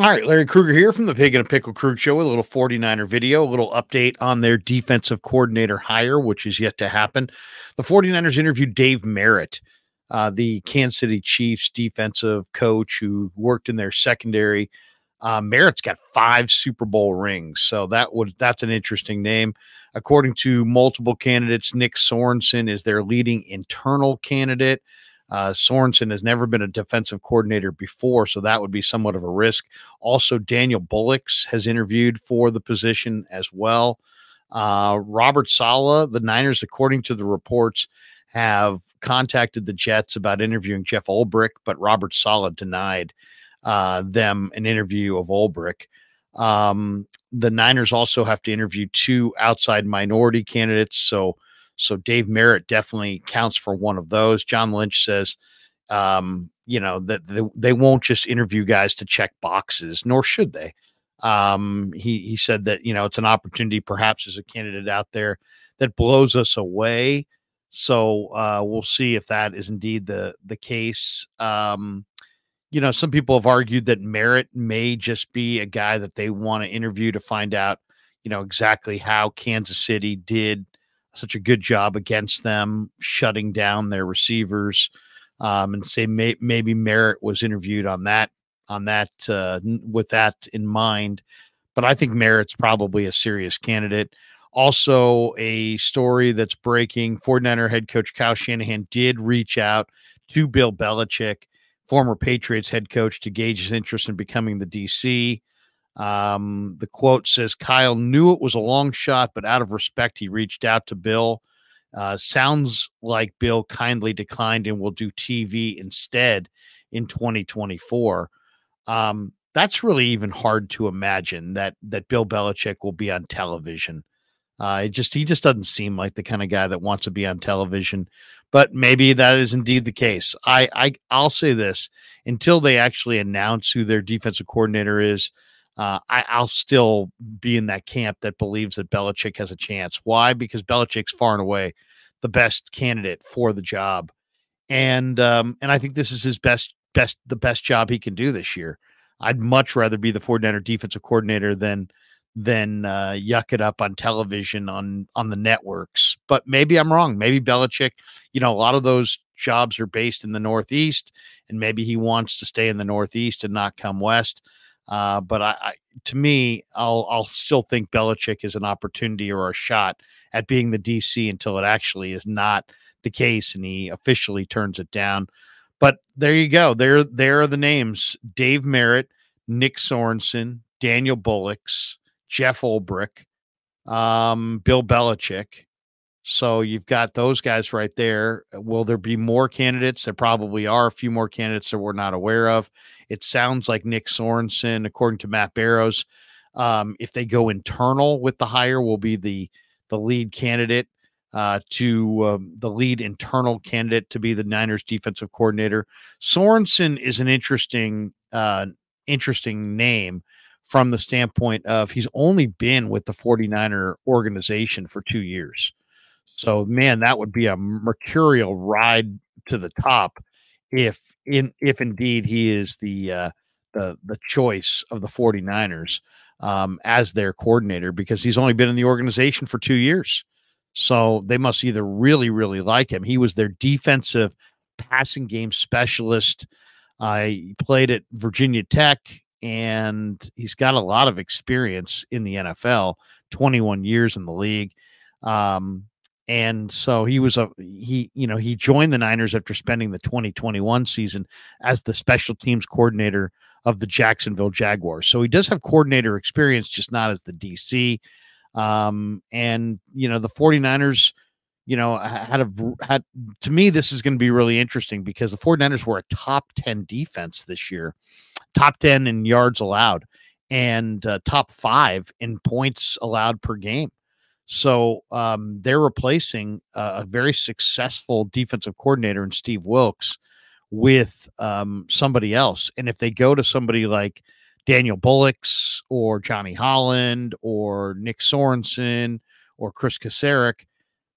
All right, Larry Kruger here from the Pig and a Pickle Crew Show. A little 49er video, a little update on their defensive coordinator hire, which is yet to happen. The 49ers interviewed Dave Merritt, the Kansas City Chiefs defensive coach who worked in their secondary. Merritt's got 5 Super Bowl rings, so that's an interesting name. According to multiple candidates, Nick Sorensen is their leading internal candidate. Sorensen has never been a defensive coordinator before, so that would be somewhat of a risk. Also, Daniel Bullocks has interviewed for the position as well. Robert Saleh, the Niners, according to the reports, have contacted the Jets about interviewing Jeff Ulbrich, but Robert Saleh denied them an interview of Ulbrich. The Niners also have to interview 2 outside minority candidates, so Dave Merritt definitely counts for one of those. John Lynch says, that they won't just interview guys to check boxes, nor should they. He said that it's an opportunity, perhaps, as a candidate out there that blows us away. So we'll see if that is indeed the case. Some people have argued that Merritt may just be a guy that they want to interview to find out, exactly how Kansas City did such a good job against them, shutting down their receivers, and say maybe Merritt was interviewed on that with that in mind. But I think Merritt's probably a serious candidate. Also, a story that's breaking: 49er head coach Kyle Shanahan did reach out to Bill Belichick, former Patriots head coach, to gauge his interest in becoming the DC. The quote says, Kyle knew it was a long shot, but out of respect, he reached out to Bill. Sounds like Bill kindly declined and will do TV instead in 2024. That's really even hard to imagine that Bill Belichick will be on television. He just doesn't seem like the kind of guy that wants to be on television, but maybe that is indeed the case. I'll say this: until they actually announce who their defensive coordinator is, I'll still be in that camp that believes that Belichick has a chance. Why? Because Belichick's far and away the best candidate for the job, and I think this is his the best job he can do this year. I'd much rather be the 49er defensive coordinator than yuck it up on television on the networks. But maybe I'm wrong. Maybe Belichick, a lot of those jobs are based in the Northeast, and maybe he wants to stay in the Northeast and not come west. But to me, I'll still think Belichick is an opportunity or a shot at being the DC until it actually is not the case and he officially turns it down. But there you go. There are the names: Dave Merritt, Nick Sorensen, Daniel Bullocks, Jeff Ulbrich, Bill Belichick. So you've got those guys right there. Will there be more candidates? There probably are a few more candidates that we're not aware of. It sounds like Nick Sorensen, according to Matt Barrows, if they go internal with the hire, will be the lead candidate the lead internal candidate to be the Niners defensive coordinator. Sorensen is an interesting name from the standpoint of he's only been with the 49er organization for 2 years. So, man, that would be a mercurial ride to the top if indeed he is the choice of the 49ers as their coordinator, because he's only been in the organization for 2 years. So they must either really, really like him. He was their defensive passing game specialist. He played at Virginia Tech, and he's got a lot of experience in the NFL, 21 years in the league. And so he joined the Niners after spending the 2021 season as the special teams coordinator of the Jacksonville Jaguars. So he does have coordinator experience, just not as the DC. And the 49ers, had to me, this is going to be really interesting because the 49ers were a top 10 defense this year, top 10 in yards allowed, and top 5 in points allowed per game. So they're replacing a very successful defensive coordinator in Steve Wilkes with somebody else. And if they go to somebody like Daniel Bullocks or Johnny Holland or Nick Sorensen or Chris Kasarik,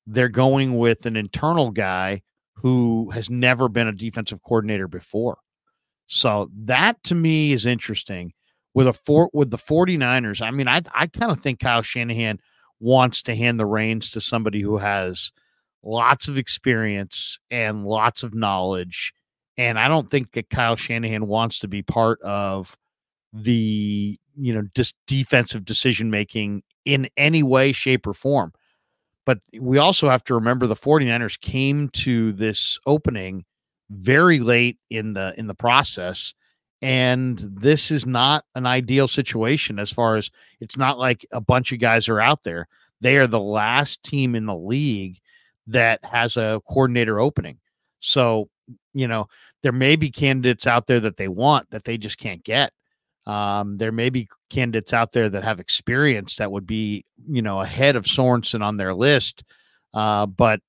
they're going with an internal guy who has never been a defensive coordinator before. So that to me is interesting. with the 49ers, I mean, I kind of think Kyle Shanahan wants to hand the reins to somebody who has lots of experience and lots of knowledge. And I don't think that Kyle Shanahan wants to be part of the, defensive decision making in any way, shape, or form. But we also have to remember the 49ers came to this opening very late in the process, and this is not an ideal situation as far as it's not like a bunch of guys are out there. They are the last team in the league that has a coordinator opening. So, there may be candidates out there that they want that they just can't get. There may be candidates out there that have experience that would be, ahead of Sorensen on their list, but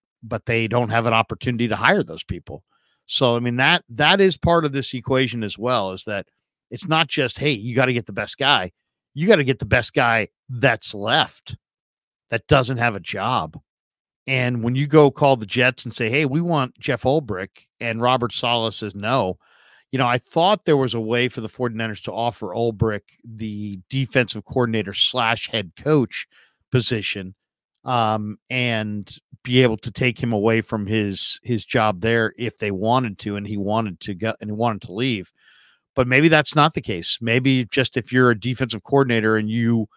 they don't have an opportunity to hire those people. So, I mean, that is part of this equation as well, is that it's not just, hey, you got to get the best guy. You got to get the best guy that's left that doesn't have a job. And when you go call the Jets and say, hey, we want Jeff Ulbrich, and Robert Saleh says no, I thought there was a way for the 49ers to offer Ulbrich the defensive coordinator / head coach position, and be able to take him away from his job there if they wanted to, and he wanted to go and he wanted to leave. But maybe that's not the case. Maybe just if you're a defensive coordinator and you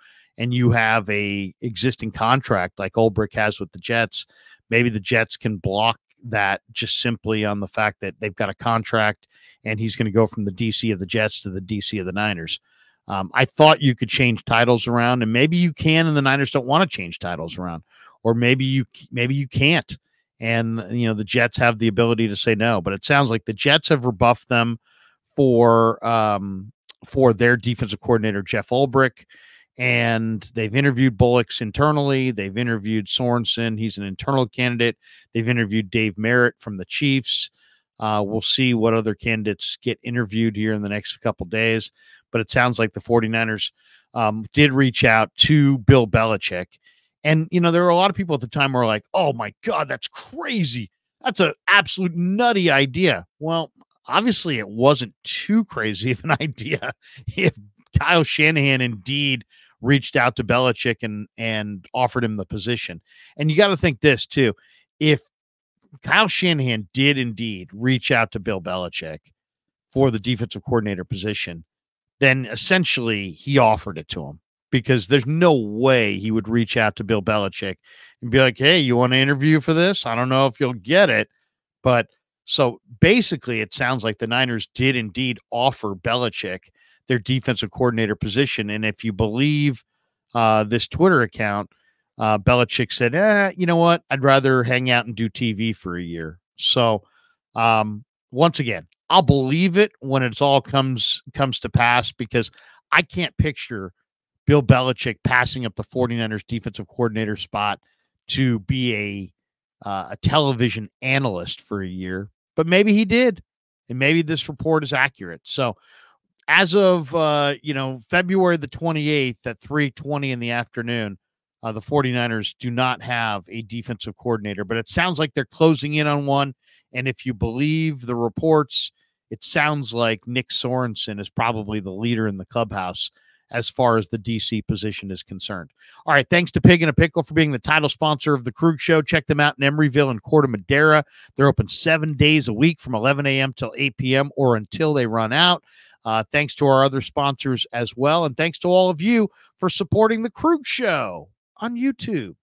have a existing contract like Ulbrich has with the Jets, maybe the Jets can block that just simply on the fact that they've got a contract and he's going to go from the DC of the Jets to the DC of the Niners. I thought you could change titles around, and maybe you can, and the Niners don't want to change titles around, or maybe you can't. And, the Jets have the ability to say no, but it sounds like the Jets have rebuffed them for their defensive coordinator, Jeff Ulbrich. And they've interviewed Bullocks internally. They've interviewed Sorensen. He's an internal candidate. They've interviewed Dave Merritt from the Chiefs. We'll see what other candidates get interviewed here in the next couple days. But it sounds like the 49ers did reach out to Bill Belichick. And, there were a lot of people at the time who were like, oh, my God, that's crazy. That's an absolute nutty idea. Well, obviously it wasn't too crazy of an idea if Kyle Shanahan indeed reached out to Belichick and offered him the position. And you got to think this too. If Kyle Shanahan did indeed reach out to Bill Belichick for the defensive coordinator position, then essentially he offered it to him, because there's no way he would reach out to Bill Belichick and be like, hey, you want to interview for this? I don't know if you'll get it. But so basically it sounds like the Niners did indeed offer Belichick their defensive coordinator position. And if you believe this Twitter account, Belichick said, you know what? I'd rather hang out and do TV for a year. So once again, I'll believe it when it's all comes to pass, because I can't picture Bill Belichick passing up the 49ers defensive coordinator spot to be a television analyst for a year. But maybe he did. And maybe this report is accurate. So as of, February the 28th at 3:20 in the afternoon, the 49ers do not have a defensive coordinator, but it sounds like they're closing in on one. And if you believe the reports, it sounds like Nick Sorensen is probably the leader in the clubhouse as far as the DC position is concerned. All right, thanks to Pig and a Pickle for being the title sponsor of the Krug Show. Check them out in Emeryville and Corte Madera. They're open 7 days a week from 11 a.m. till 8 p.m. or until they run out. Thanks to our other sponsors as well. And thanks to all of you for supporting the Krug Show on YouTube.